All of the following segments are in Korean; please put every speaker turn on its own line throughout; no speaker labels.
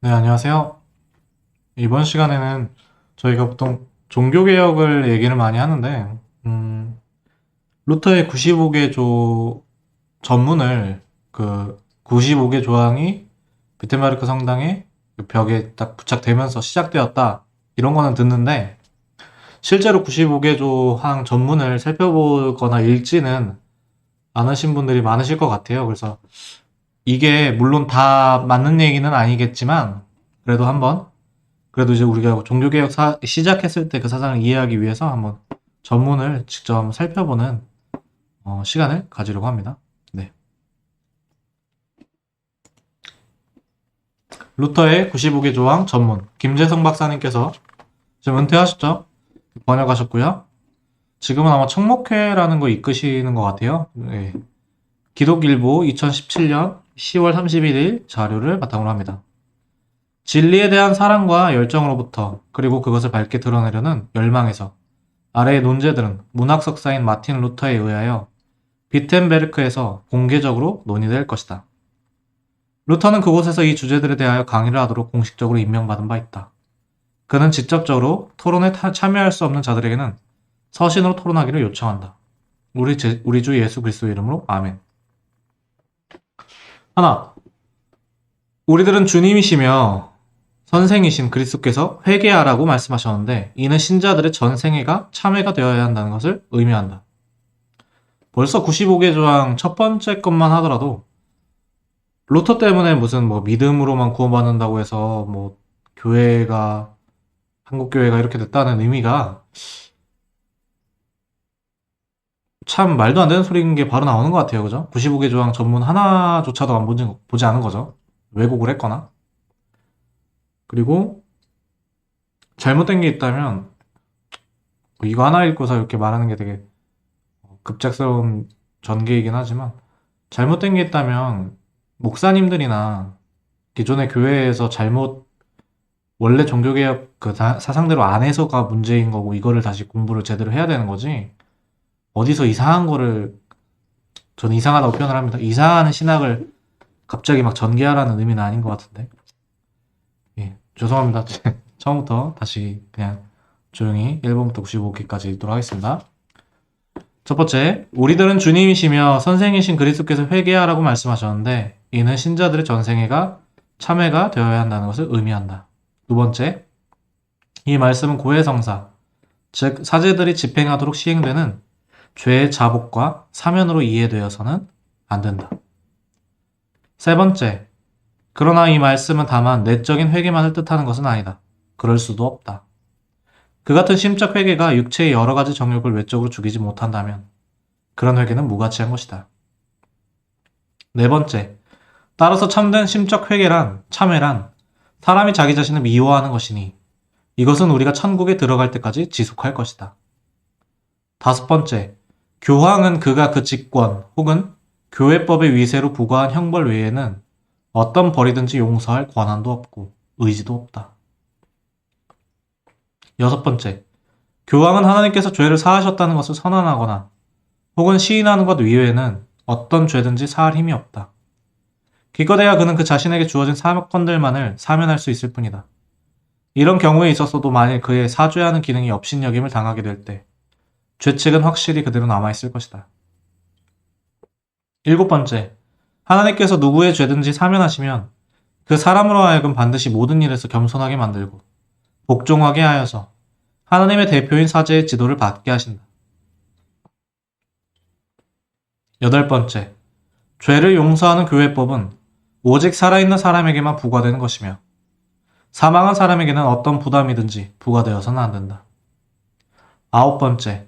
네, 안녕하세요. 이번 시간에는 저희가 보통 종교개혁을 얘기를 많이 하는데, 루터의 95개 조 전문을 그 95개 조항이 비텐바르크 성당의 그 벽에 딱 부착되면서 시작되었다. 이런 거는 듣는데, 실제로 95개 조항 전문을 살펴보거나 읽지는 않으신 분들이 많으실 것 같아요. 그래서 이게 물론 다 맞는 얘기는 아니겠지만, 그래도 한번 그래도 이제 우리가 종교개혁 시작했을 때 그 사상을 이해하기 위해서 한번 전문을 직접 한번 살펴보는 시간을 가지려고 합니다. 네. 루터의 95개 조항 전문 김재성 박사님께서 지금 은퇴하셨죠? 번역하셨고요. 지금은 아마 청목회라는 거 이끄시는 것 같아요. 네. 기독일보 2017년 10월 31일 자료를 바탕으로 합니다. 진리에 대한 사랑과 열정으로부터 그리고 그것을 밝게 드러내려는 열망에서 아래의 논제들은 문학 석사인 마틴 루터에 의하여 비텐베르크에서 공개적으로 논의될 것이다. 루터는 그곳에서 이 주제들에 대하여 강의를 하도록 공식적으로 임명받은 바 있다. 그는 직접적으로 토론에 참여할 수 없는 자들에게는 서신으로 토론하기를 요청한다. 우리 주 예수 그리스도 이름으로 아멘. 하나, 우리들은 주님이시며 선생이신 그리스도께서 회개하라고 말씀하셨는데 이는 신자들의 전생애가 참회가 되어야 한다는 것을 의미한다. 벌써 95개 조항 첫 번째 것만 하더라도 루터 때문에 무슨 뭐 믿음으로만 구원받는다고 해서 뭐 교회가 한국 교회가 이렇게 됐다는 의미가 참 말도 안 되는 소리인 게 바로 나오는 것 같아요. 그죠? 95개 조항 전문 하나조차도 보지 않은 거죠. 왜곡을 했거나. 그리고 잘못된 게 있다면 뭐 이거 하나 읽고서 이렇게 말하는 게 되게 급작스러운 전개이긴 하지만 잘못된 게 있다면 목사님들이나 기존의 교회에서 원래 종교개혁 그 사상대로 안 해서가 문제인 거고 이거를 다시 공부를 제대로 해야 되는 거지. 어디서 이상한 거를 저는 이상하다고 표현을 합니다. 이상한 신학을 갑자기 막 전개하라는 의미는 아닌 것 같은데. 예, 죄송합니다. 처음부터 다시 그냥 조용히 1번부터 95개까지 읽도록 하겠습니다. 첫 번째, 우리들은 주님이시며 선생이신 그리스도께서 회개하라고 말씀하셨는데 이는 신자들의 전생애가 참회가 되어야 한다는 것을 의미한다. 두 번째, 이 말씀은 고해성사, 즉 사제들이 집행하도록 시행되는 죄의 자복과 사면으로 이해되어서는 안 된다. 세 번째, 그러나 이 말씀은 다만 내적인 회개만을 뜻하는 것은 아니다. 그럴 수도 없다. 그 같은 심적 회개가 육체의 여러 가지 정욕을 외적으로 죽이지 못한다면 그런 회개는 무가치한 것이다. 네 번째, 따라서 참된 심적 참회란 사람이 자기 자신을 미워하는 것이니 이것은 우리가 천국에 들어갈 때까지 지속할 것이다. 다섯 번째, 교황은 그가 그 직권 혹은 교회법의 위세로 부과한 형벌 외에는 어떤 벌이든지 용서할 권한도 없고 의지도 없다. 여섯 번째, 교황은 하나님께서 죄를 사하셨다는 것을 선언하거나 혹은 시인하는 것 이외에는 어떤 죄든지 사할 힘이 없다. 기껏해야 그는 그 자신에게 주어진 사건들만을 사면할 수 있을 뿐이다. 이런 경우에 있어서도 만일 그의 사죄하는 기능이 업신여김을 당하게 될 때 죄책은 확실히 그대로 남아있을 것이다. 일곱 번째, 하나님께서 누구의 죄든지 사면하시면 그 사람으로 하여금 반드시 모든 일에서 겸손하게 만들고 복종하게 하여서 하나님의 대표인 사제의 지도를 받게 하신다. 여덟 번째, 죄를 용서하는 교회법은 오직 살아있는 사람에게만 부과되는 것이며 사망한 사람에게는 어떤 부담이든지 부과되어서는 안 된다. 아홉 번째,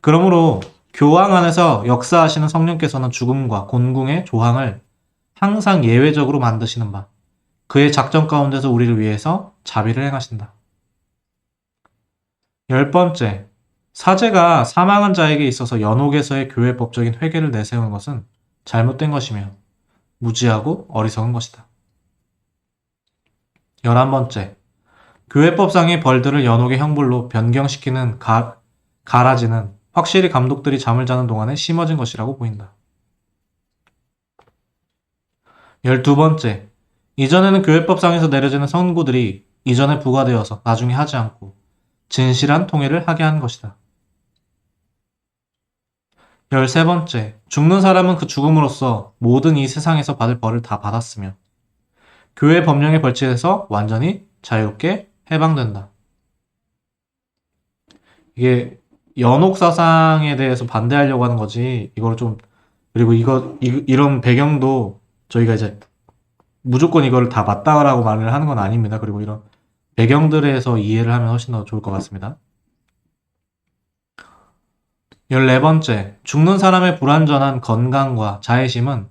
그러므로 교황 안에서 역사하시는 성령께서는 죽음과 곤궁의 조항을 항상 예외적으로 만드시는 바 그의 작전 가운데서 우리를 위해서 자비를 행하신다. 열 번째, 사제가 사망한 자에게 있어서 연옥에서의 교회법적인 회개를 내세우는 것은 잘못된 것이며 무지하고 어리석은 것이다. 11번째, 교회법상의 벌들을 연옥의 형벌로 변경시키는 가라지는 확실히 감독들이 잠을 자는 동안에 심어진 것이라고 보인다. 12번째, 이전에는 교회법상에서 내려지는 선고들이 이전에 부과되어서 나중에 하지 않고 진실한 통일을 하게 한 것이다. 13번째, 죽는 사람은 그 죽음으로써 모든 이 세상에서 받을 벌을 다 받았으며 교회 법령에 벌칙에서 완전히 자유롭게 해방된다. 이게 연옥 사상에 대해서 반대하려고 하는 거지. 이걸 좀 그리고 이런 배경도 저희가 이제 무조건 이걸 다 맞다라고 말을 하는 건 아닙니다. 그리고 이런 배경들에서 이해를 하면 훨씬 더 좋을 것 같습니다. 14번째, 죽는 사람의 불완전한 건강과 자애심은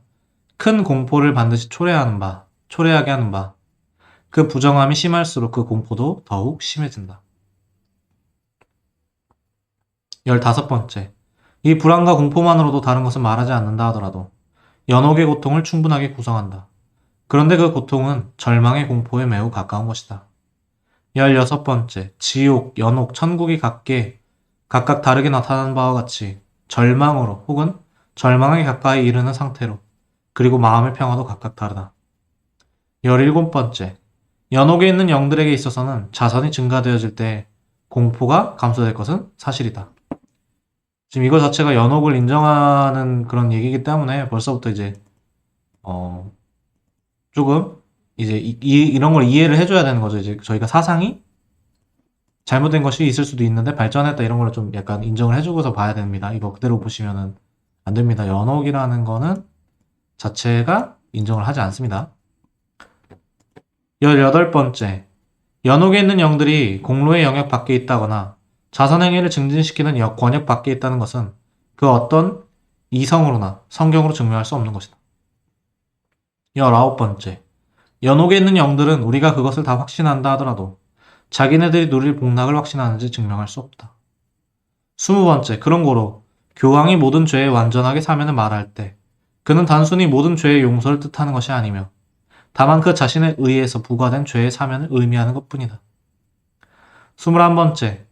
큰 공포를 반드시 초래하게 하는 바, 그 부정함이 심할수록 그 공포도 더욱 심해진다. 15번째, 이 불안과 공포만으로도 다른 것은 말하지 않는다 하더라도 연옥의 고통을 충분하게 구성한다. 그런데 그 고통은 절망의 공포에 매우 가까운 것이다. 16번째, 지옥, 연옥, 천국이 각각 다르게 나타나는 바와 같이 절망으로 혹은 절망에 가까이 이르는 상태로 그리고 마음의 평화도 각각 다르다. 17번째, 연옥에 있는 영들에게 있어서는 자선이 증가되어질 때 공포가 감소될 것은 사실이다. 지금 이거 자체가 연옥을 인정하는 그런 얘기이기 때문에 벌써부터 이제 조금 이제 이런 걸 이해를 해줘야 되는 거죠. 이제 저희가 사상이 잘못된 것이 있을 수도 있는데 발전했다 이런 걸 좀 약간 인정을 해주고서 봐야 됩니다. 이거 그대로 보시면은 안 됩니다. 연옥이라는 거는 자체가 인정을 하지 않습니다. 18번째, 연옥에 있는 영들이 공로의 영역 밖에 있다거나 자선행위를 증진시키는 권역 밖에 있다는 것은 그 어떤 이성으로나 성경으로 증명할 수 없는 것이다. 19번째, 연옥에 있는 영들은 우리가 그것을 다 확신한다 하더라도 자기네들이 누릴 복락을 확신하는지 증명할 수 없다. 20번째, 그런 고로 교황이 모든 죄에 완전하게 사면을 말할 때 그는 단순히 모든 죄의 용서를 뜻하는 것이 아니며 다만 그 자신에 의해서 부과된 죄의 사면을 의미하는 것뿐이다. 21번째,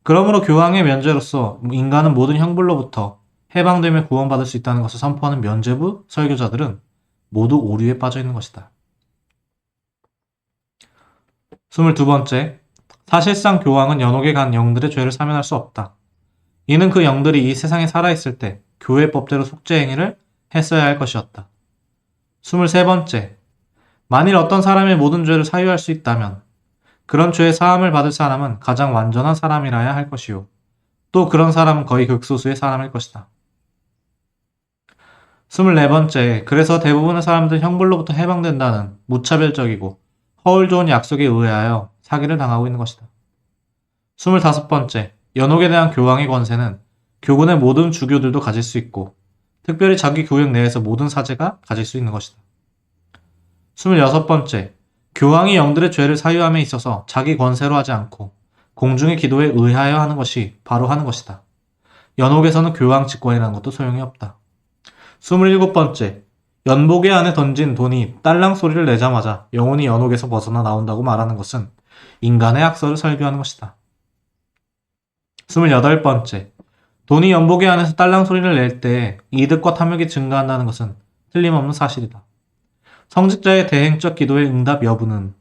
그러므로 교황의 면죄로서 인간은 모든 형벌로부터 해방되며 구원받을 수 있다는 것을 선포하는 면죄부 설교자들은 모두 오류에 빠져 있는 것이다. 22번째, 사실상 교황은 연옥에 간 영들의 죄를 사면할 수 없다. 이는 그 영들이 이 세상에 살아있을 때 교회 법대로 속죄 행위를 했어야 할 것이었다. 23번째, 만일 어떤 사람의 모든 죄를 사유할 수 있다면 그런 죄의 사함을 받을 사람은 가장 완전한 사람이라야 할 것이요. 또 그런 사람은 거의 극소수의 사람일 것이다. 24번째, 그래서 대부분의 사람들은 형벌로부터 해방된다는 무차별적이고 허울 좋은 약속에 의하여 사기를 당하고 있는 것이다. 25번째, 연옥에 대한 교황의 권세는 교군의 모든 주교들도 가질 수 있고 특별히 자기 교역 내에서 모든 사제가 가질 수 있는 것이다. 26번째, 교황이 영들의 죄를 사유함에 있어서 자기 권세로 하지 않고 공중의 기도에 의하여 하는 것이 바로 하는 것이다. 연옥에서는 교황 직권이라는 것도 소용이 없다. 27번째, 연복의 안에 던진 돈이 딸랑 소리를 내자마자 영혼이 연옥에서 벗어나 나온다고 말하는 것은 인간의 악설을 설교하는 것이다. 28번째, 돈이 연복의 안에서 딸랑 소리를 낼 때 이득과 탐욕이 증가한다는 것은 틀림없는 사실이다. 성직자의 대행적 기도의 응답 여부는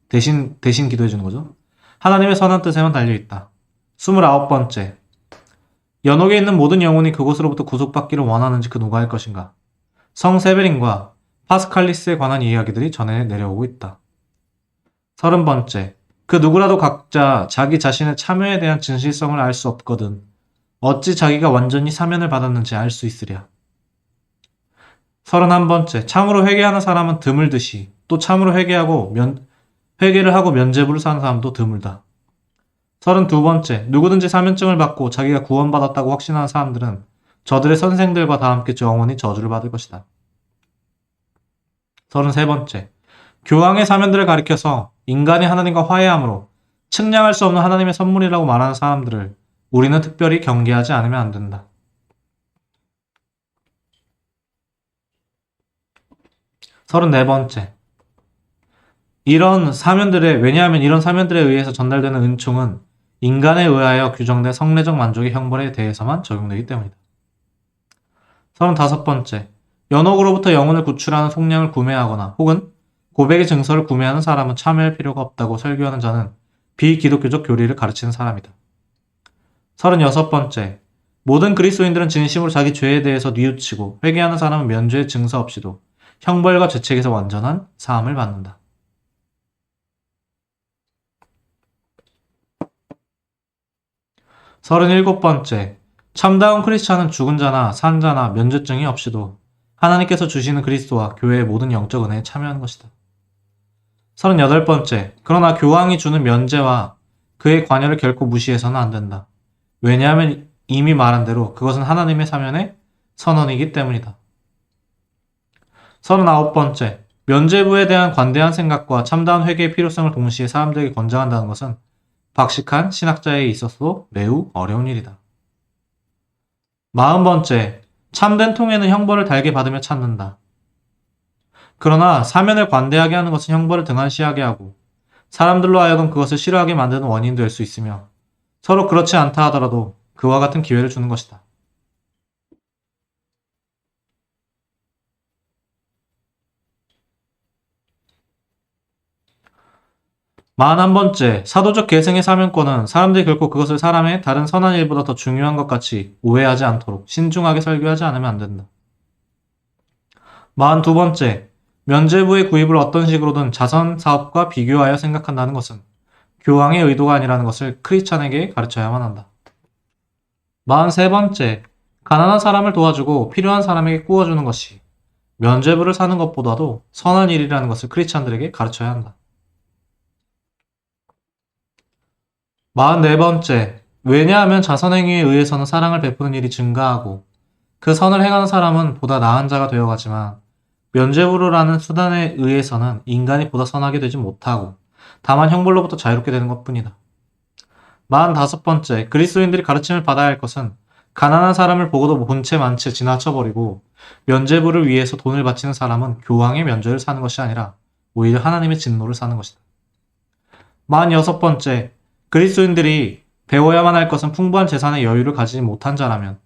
대신 기도해 주는 거죠. 하나님의 선한 뜻에만 달려있다. 29번째, 연옥에 있는 모든 영혼이 그곳으로부터 구속받기를 원하는지 그 누가 할 것인가? 성 세베린과 파스칼리스에 관한 이야기들이 전해 내려오고 있다. 30번째, 그 누구라도 각자 자기 자신의 참여에 대한 진실성을 알 수 없거든 어찌 자기가 완전히 사면을 받았는지 알 수 있으랴. 31번째, 참으로 회개하는 사람은 드물듯이 또 참으로 회개를 하고 면죄부를 사는 사람도 드물다. 32번째, 누구든지 사면증을 받고 자기가 구원받았다고 확신하는 사람들은 저들의 선생들과 다 함께 영원히 저주를 받을 것이다. 33번째, 교황의 사면들을 가리켜서 인간이 하나님과 화해함으로 측량할 수 없는 하나님의 선물이라고 말하는 사람들을 우리는 특별히 경계하지 않으면 안 된다. 34번째, 왜냐하면 이런 사면들에 의해서 전달되는 은총은 인간에 의하여 규정된 성례적 만족의 형벌에 대해서만 적용되기 때문이다. 35번째, 연옥으로부터 영혼을 구출하는 속량을 구매하거나 혹은 고백의 증서를 구매하는 사람은 참여할 필요가 없다고 설교하는 자는 비기독교적 교리를 가르치는 사람이다. 36번째, 모든 그리스도인들은 진심으로 자기 죄에 대해서 뉘우치고 회개하는 사람은 면죄의 증서 없이도 형벌과 죄책에서 완전한 사함을 받는다. 37번째, 참다운 크리스찬은 죽은 자나 산 자나 면죄증이 없이도 하나님께서 주시는 그리스도와 교회의 모든 영적 은혜에 참여하는 것이다. 38번째, 그러나 교황이 주는 면죄와 그의 관여를 결코 무시해서는 안 된다. 왜냐하면 이미 말한 대로 그것은 하나님의 사면의 선언이기 때문이다. 39번째, 면죄부에 대한 관대한 생각과 참다운 회개의 필요성을 동시에 사람들에게 권장한다는 것은 박식한 신학자에 있어서도 매우 어려운 일이다. 40번째, 참된 통해는 형벌을 달게 받으며 찾는다. 그러나 사면을 관대하게 하는 것은 형벌을 등한시하게 하고 사람들로 하여금 그것을 싫어하게 만드는 원인이 될 수 있으며 서로 그렇지 않다 하더라도 그와 같은 기회를 주는 것이다. 41번째, 사도적 계승의 사면권은 사람들이 결코 그것을 사람의 다른 선한 일보다 더 중요한 것 같이 오해하지 않도록 신중하게 설교하지 않으면 안 된다. 42번째, 면죄부의 구입을 어떤 식으로든 자선 사업과 비교하여 생각한다는 것은 교황의 의도가 아니라는 것을 크리스찬에게 가르쳐야만 한다. 43번째, 가난한 사람을 도와주고 필요한 사람에게 구워주는 것이 면죄부를 사는 것보다도 선한 일이라는 것을 크리스찬들에게 가르쳐야 한다. 44번째, 왜냐하면 자선행위에 의해서는 사랑을 베푸는 일이 증가하고 그 선을 행하는 사람은 보다 나은 자가 되어가지만 면죄부로라는 수단에 의해서는 인간이 보다 선하게 되지 못하고 다만 형벌로부터 자유롭게 되는 것뿐이다. 45번째, 그리스도인들이 가르침을 받아야 할 것은 가난한 사람을 보고도 본체 만체 지나쳐버리고 면죄부를 위해서 돈을 바치는 사람은 교황의 면죄를 사는 것이 아니라 오히려 하나님의 진노를 사는 것이다. 46번째, 그리스도인들이 배워야만 할 것은 풍부한 재산의 여유를 가지지 못한 자라면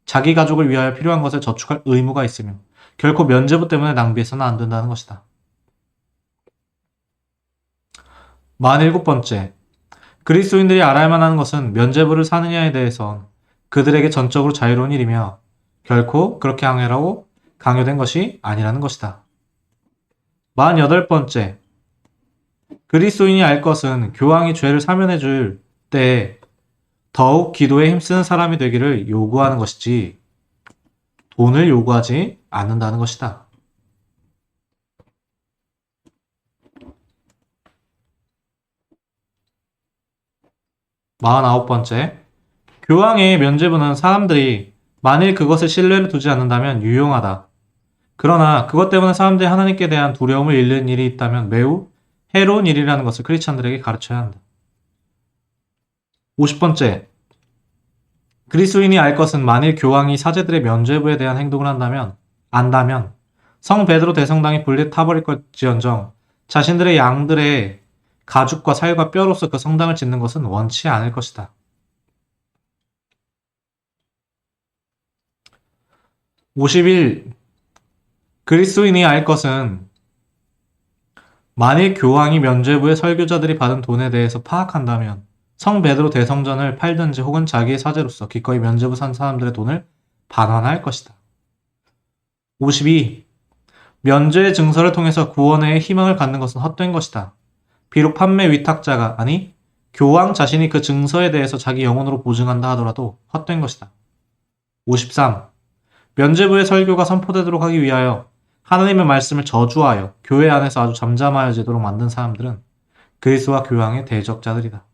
자기 가족을 위하여 필요한 것을 저축할 의무가 있으며 결코 면죄부 때문에 낭비해서는 안 된다는 것이다. 47번째, 그리스도인들이 알아야만 하는 것은 면죄부를 사느냐에 대해선 그들에게 전적으로 자유로운 일이며 결코 그렇게 하라고 강요된 것이 아니라는 것이다. 48번째, 그리스도인이 알 것은 교황이 죄를 사면해 줄 때 더욱 기도에 힘쓰는 사람이 되기를 요구하는 것이지 돈을 요구하지 않는다는 것이다. 49번째, 교황의 면죄부는 사람들이 만일 그것을 신뢰를 두지 않는다면 유용하다. 그러나 그것 때문에 사람들이 하나님께 대한 두려움을 잃는 일이 있다면 매우 해로운 일이라는 것을 크리스찬들에게 가르쳐야 한다. 50번째, 그리스도인이 알 것은 만일 교황이 사제들의 면죄부에 대한 행동을 안다면 성 베드로 대성당이 불리 타버릴 것지언정 자신들의 양들의 가죽과 살과 뼈로서 그 성당을 짓는 것은 원치 않을 것이다. 51. 그리스도인이 알 것은 만일 교황이 면죄부의 설교자들이 받은 돈에 대해서 파악한다면 성 베드로 대성전을 팔든지 혹은 자기의 사제로서 기꺼이 면죄부 산 사람들의 돈을 반환할 것이다. 52. 면죄의 증서를 통해서 구원의 희망을 갖는 것은 헛된 것이다. 비록 판매 위탁자가 아니 교황 자신이 그 증서에 대해서 자기 영혼으로 보증한다 하더라도 헛된 것이다. 53. 면죄부의 설교가 선포되도록 하기 위하여 하나님의 말씀을 저주하여 교회 안에서 아주 잠잠하여지도록 만든 사람들은 그리스도와 교황의 대적자들이다.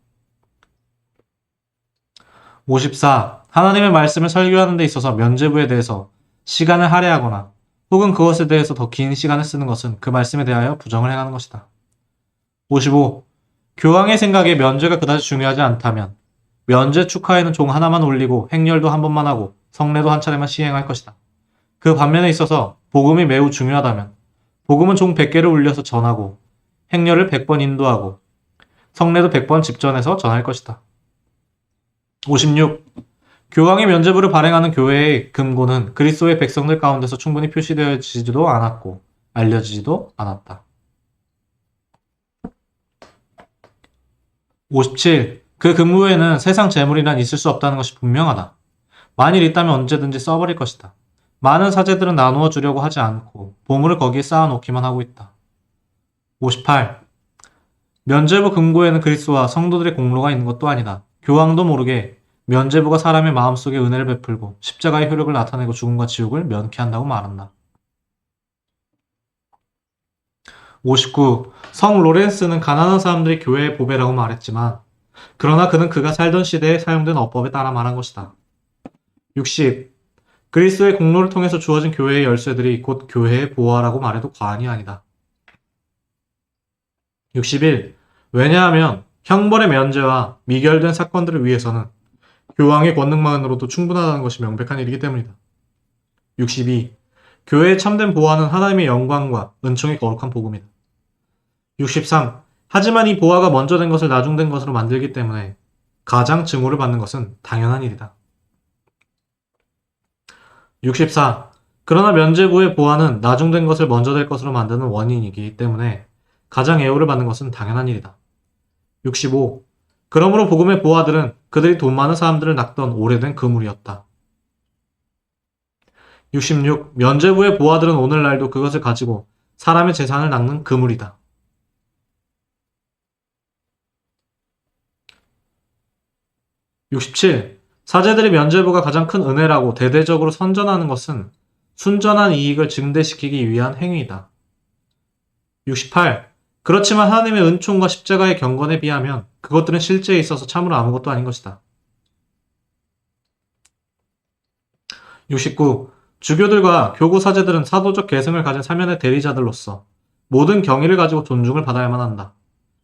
54. 하나님의 말씀을 설교하는 데 있어서 면죄부에 대해서 시간을 할애하거나 혹은 그것에 대해서 더 긴 시간을 쓰는 것은 그 말씀에 대하여 부정을 행하는 것이다. 55. 교황의 생각에 면죄가 그다지 중요하지 않다면 면죄 축하에는 종 하나만 올리고 행렬도 한 번만 하고 성례도 한 차례만 시행할 것이다. 그 반면에 있어서 복음이 매우 중요하다면 복음은 종 100개를 울려서 전하고 행렬을 100번 인도하고 성례도 100번 집전해서 전할 것이다. 56. 교황의 면죄부를 발행하는 교회의 금고는 그리스도의 백성들 가운데서 충분히 표시되어지지도 않았고 알려지지도 않았다. 57. 그 근무에는 세상 재물이란 있을 수 없다는 것이 분명하다. 만일 있다면 언제든지 써버릴 것이다. 많은 사제들은 나누어 주려고 하지 않고 보물을 거기에 쌓아놓기만 하고 있다. 58. 면죄부 금고에는 그리스도와 성도들의 공로가 있는 것도 아니다. 교황도 모르게 면죄부가 사람의 마음속에 은혜를 베풀고 십자가의 효력을 나타내고 죽음과 지옥을 면케한다고 말한다. 59. 성 로렌스는 가난한 사람들이 교회의 보배라고 말했지만 그러나 그는 그가 살던 시대에 사용된 어법에 따라 말한 것이다. 60. 그리스도의 공로를 통해서 주어진 교회의 열쇠들이 곧 교회의 보화라고 말해도 과언이 아니다. 61. 왜냐하면 형벌의 면제와 미결된 사건들을 위해서는 교황의 권능만으로도 충분하다는 것이 명백한 일이기 때문이다. 62. 교회의 참된 보화는 하나님의 영광과 은총의 거룩한 복음이다. 63. 하지만 이 보화가 먼저 된 것을 나중된 것으로 만들기 때문에 가장 증오를 받는 것은 당연한 일이다. 64. 그러나 면죄부의 보화는 나중된 것을 먼저 될 것으로 만드는 원인이기 때문에 가장 애호를 받는 것은 당연한 일이다. 65. 그러므로 복음의 보화들은 그들이 돈 많은 사람들을 낚던 오래된 그물이었다. 66. 면죄부의 보화들은 오늘날도 그것을 가지고 사람의 재산을 낚는 그물이다. 67. 사제들의 면죄부가 가장 큰 은혜라고 대대적으로 선전하는 것은 순전한 이익을 증대시키기 위한 행위이다. 68. 그렇지만 하나님의 은총과 십자가의 경건에 비하면 그것들은 실제에 있어서 참으로 아무것도 아닌 것이다. 69. 주교들과 교구 사제들은 사도적 계승을 가진 사면의 대리자들로서 모든 경의를 가지고 존중을 받아야만 한다.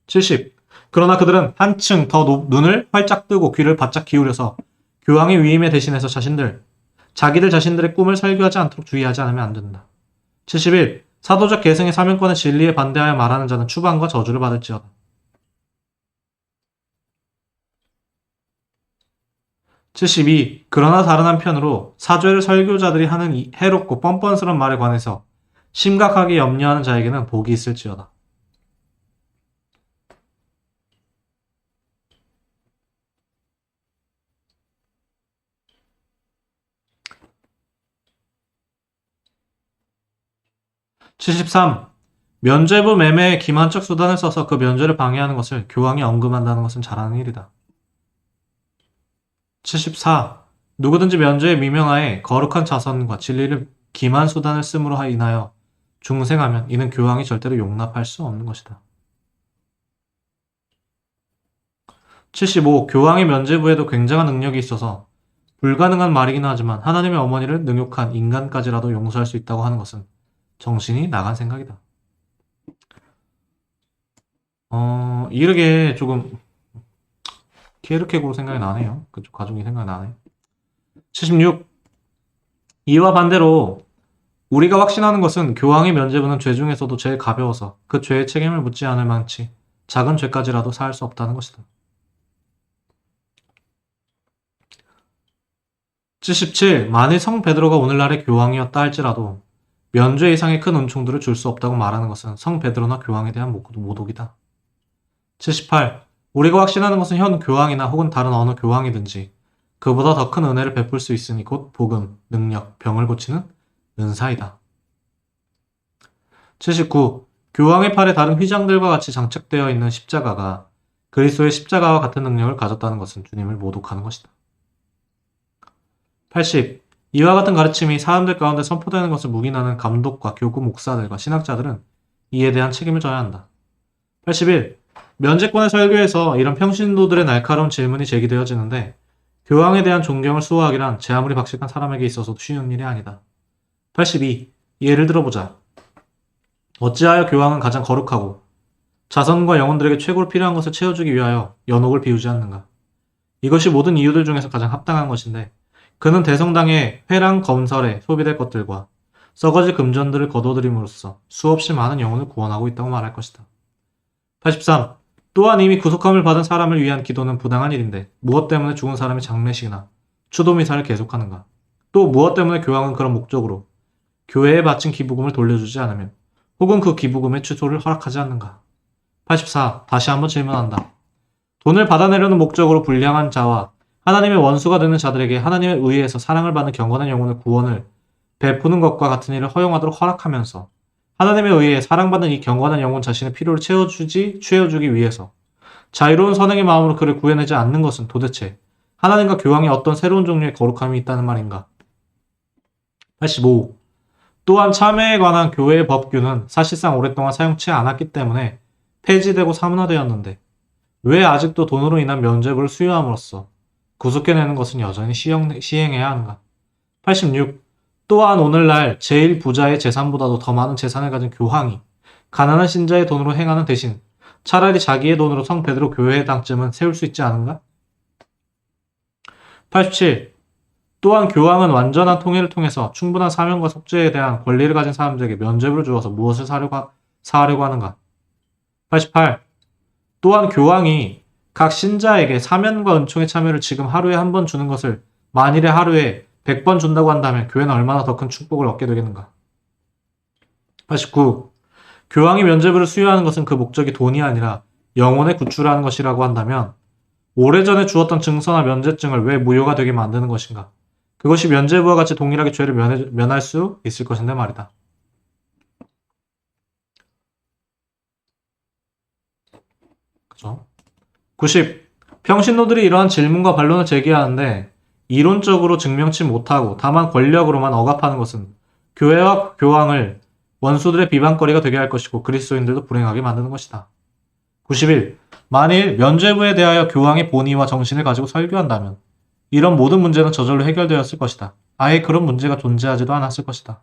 70. 그러나 그들은 한층 더 눈을 활짝 뜨고 귀를 바짝 기울여서 교황의 위임에 대신해서 자기들 자신들의 꿈을 설교하지 않도록 주의하지 않으면 안 된다. 71. 사도적 계승의 사명권의 진리에 반대하여 말하는 자는 추방과 저주를 받을지어다. 72. 그러나 다른 한편으로 사죄를 설교자들이 하는 이 해롭고 뻔뻔스러운 말에 관해서 심각하게 염려하는 자에게는 복이 있을지어다. 73. 면죄부 매매에 기만적 수단을 써서 그 면죄를 방해하는 것을 교황이 언급한다는 것은 잘하는 일이다. 74. 누구든지 면죄의 미명하에 거룩한 자선과 진리를 기만 수단을 씀으로 인하여 중생하면 이는 교황이 절대로 용납할 수 없는 것이다. 75. 교황의 면죄부에도 굉장한 능력이 있어서 불가능한 말이긴 하지만 하나님의 어머니를 능욕한 인간까지라도 용서할 수 있다고 하는 것은 정신이 나간 생각이다. 이렇게 조금 케르케고르 생각이 나네요. 그쪽 가족이 생각이 나네. 76. 이와 반대로 우리가 확신하는 것은 교황의 면죄부는 죄 중에서도 제일 가벼워서 그 죄의 책임을 묻지 않을 만치 작은 죄까지라도 사할 수 없다는 것이다. 77. 만일 성 베드로가 오늘날의 교황이었다 할지라도 면죄 이상의 큰 은총들을 줄 수 없다고 말하는 것은 성 베드로나 교황에 대한 모독이다. 78. 우리가 확신하는 것은 현 교황이나 혹은 다른 어느 교황이든지 그보다 더 큰 은혜를 베풀 수 있으니 곧 복음, 능력, 병을 고치는 은사이다. 79. 교황의 팔에 다른 휘장들과 같이 장착되어 있는 십자가가 그리스도의 십자가와 같은 능력을 가졌다는 것은 주님을 모독하는 것이다. 80. 이와 같은 가르침이 사람들 가운데 선포되는 것을 묵인하는 감독과 교구 목사들과 신학자들은 이에 대한 책임을 져야 한다. 81. 면죄권의 설교에서 이런 평신도들의 날카로운 질문이 제기되어지는데 교황에 대한 존경을 수호하기란 제 아무리 박식한 사람에게 있어서도 쉬운 일이 아니다. 82. 예를 들어보자. 어찌하여 교황은 가장 거룩하고 자선과 영혼들에게 최고로 필요한 것을 채워주기 위하여 연옥을 비우지 않는가? 이것이 모든 이유들 중에서 가장 합당한 것인데 그는 대성당의 회랑 건설에 소비될 것들과 썩어질 금전들을 거둬들임으로써 수없이 많은 영혼을 구원하고 있다고 말할 것이다. 83. 또한 이미 구속함을 받은 사람을 위한 기도는 부당한 일인데 무엇 때문에 죽은 사람의 장례식이나 추도미사를 계속하는가? 또 무엇 때문에 교황은 그런 목적으로 교회에 바친 기부금을 돌려주지 않으며 혹은 그 기부금의 취소를 허락하지 않는가? 84. 다시 한번 질문한다. 돈을 받아내려는 목적으로 불량한 자와 하나님의 원수가 되는 자들에게 하나님의 의해서 사랑을 받는 경건한 영혼의 구원을 베푸는 것과 같은 일을 허용하도록 허락하면서 하나님의 의해 사랑받는 이 경건한 영혼 자신의 필요를 채워주기 위해서 자유로운 선행의 마음으로 그를 구해내지 않는 것은 도대체 하나님과 교황에 어떤 새로운 종류의 거룩함이 있다는 말인가? 85. 또한 참회에 관한 교회의 법규는 사실상 오랫동안 사용치 않았기 때문에 폐지되고 사문화되었는데 왜 아직도 돈으로 인한 면죄부를 수여함으로써 구속해내는 것은 여전히 시행해야 하는가? 86. 또한 오늘날 제일 부자의 재산보다도 더 많은 재산을 가진 교황이 가난한 신자의 돈으로 행하는 대신 차라리 자기의 돈으로 성 베드로 교회의 당점은 세울 수 있지 않은가? 87. 또한 교황은 완전한 통일을 통해서 충분한 사명과 속죄에 대한 권리를 가진 사람들에게 면죄부를 주어서 무엇을 사하려고 하는가? 88. 또한 교황이 각 신자에게 사면과 은총의 참여를 지금 하루에 한 번 주는 것을 만일에 하루에 100번 준다고 한다면 교회는 얼마나 더 큰 축복을 얻게 되겠는가? 89. 교황이 면죄부를 수여하는 것은 그 목적이 돈이 아니라 영혼의 구출하는 것이라고 한다면 오래전에 주었던 증서나 면죄증을 왜 무효가 되게 만드는 것인가? 그것이 면죄부와 같이 동일하게 죄를 면할 수 있을 것인데 말이다. 그죠? 90. 평신도들이 이러한 질문과 반론을 제기하는데 이론적으로 증명치 못하고 다만 권력으로만 억압하는 것은 교회와 교황을 원수들의 비방거리가 되게 할 것이고 그리스도인들도 불행하게 만드는 것이다. 91. 만일 면죄부에 대하여 교황의 본의와 정신을 가지고 설교한다면 이런 모든 문제는 저절로 해결되었을 것이다. 아예 그런 문제가 존재하지도 않았을 것이다.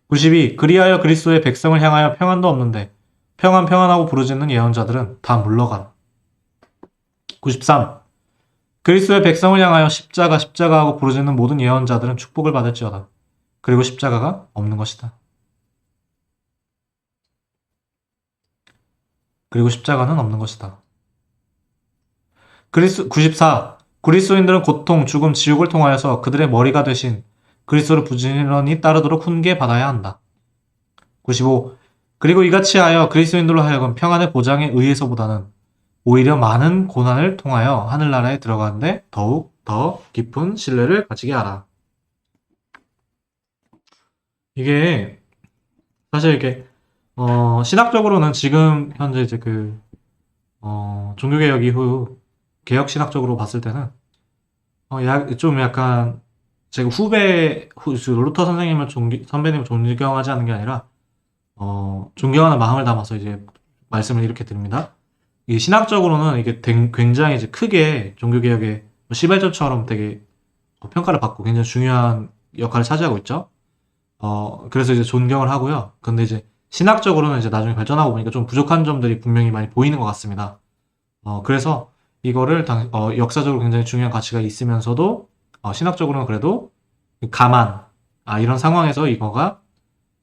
92. 그리하여 그리스도의 백성을 향하여 평안도 없는데 평안하고 부르짖는 예언자들은 다 물러가라. 93. 그리스도의 백성을 향하여 십자가 하고 부르짖는 모든 예언자들은 축복을 받을지어다. 그리고 십자가가 없는 것이다. 그리고 십자가는 없는 것이다. 94. 그리스도인들은 고통, 죽음, 지옥을 통하여서 그들의 머리가 되신 그리스도를 부지런히 따르도록 훈계받아야 한다. 95. 그리고 이같이 하여 그리스도인들로 하여금 평안의 보장에 의해서보다는 오히려 많은 고난을 통하여 하늘나라에 들어가는데 더욱 더 깊은 신뢰를 가지게 하라. 이게 사실 이렇게 신학적으로는 지금 현재 이제 종교개혁 이후 개혁 신학적으로 봤을 때는 좀 약간 제가 루터 선배님을 존경하지 않는 게 아니라 존경하는 마음을 담아서 이제 말씀을 이렇게 드립니다. 이 신학적으로는 이게 굉장히 이제 크게 종교개혁의 시발점처럼 되게 평가를 받고 굉장히 중요한 역할을 차지하고 있죠. 그래서 이제 존경을 하고요. 근데 이제 신학적으로는 이제 나중에 발전하고 보니까 좀 부족한 점들이 분명히 많이 보이는 것 같습니다. 그래서 이거를 역사적으로 굉장히 중요한 가치가 있으면서도 신학적으로는 그래도 이런 상황에서 이거가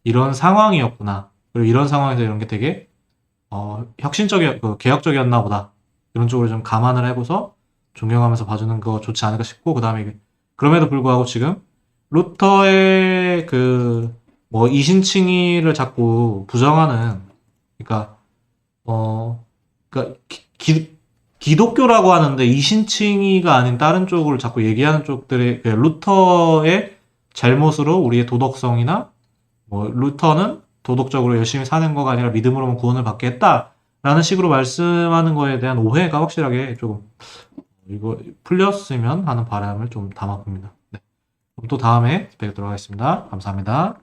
이런 상황이었구나. 그리고 이런 상황에서 이런 게 되게 개혁적이었나 보다. 이런 쪽으로 좀 감안을 해보서 존경하면서 봐주는 거 좋지 않을까 싶고, 그 다음에 그럼에도 불구하고 지금 루터의 이신칭의를 자꾸 부정하는, 그러니까 기독교라고 하는데 이신칭의가 아닌 다른 쪽을 자꾸 얘기하는 쪽들의 루터의 잘못으로 우리의 도덕성이나 루터는 도덕적으로 열심히 사는 거가 아니라 믿음으로만 구원을 받게 했다라는 식으로 말씀하는 거에 대한 오해가 확실하게 조금 이거 풀렸으면 하는 바람을 좀 담아봅니다. 네. 그럼 또 다음에 뵙도록 하겠습니다. 감사합니다.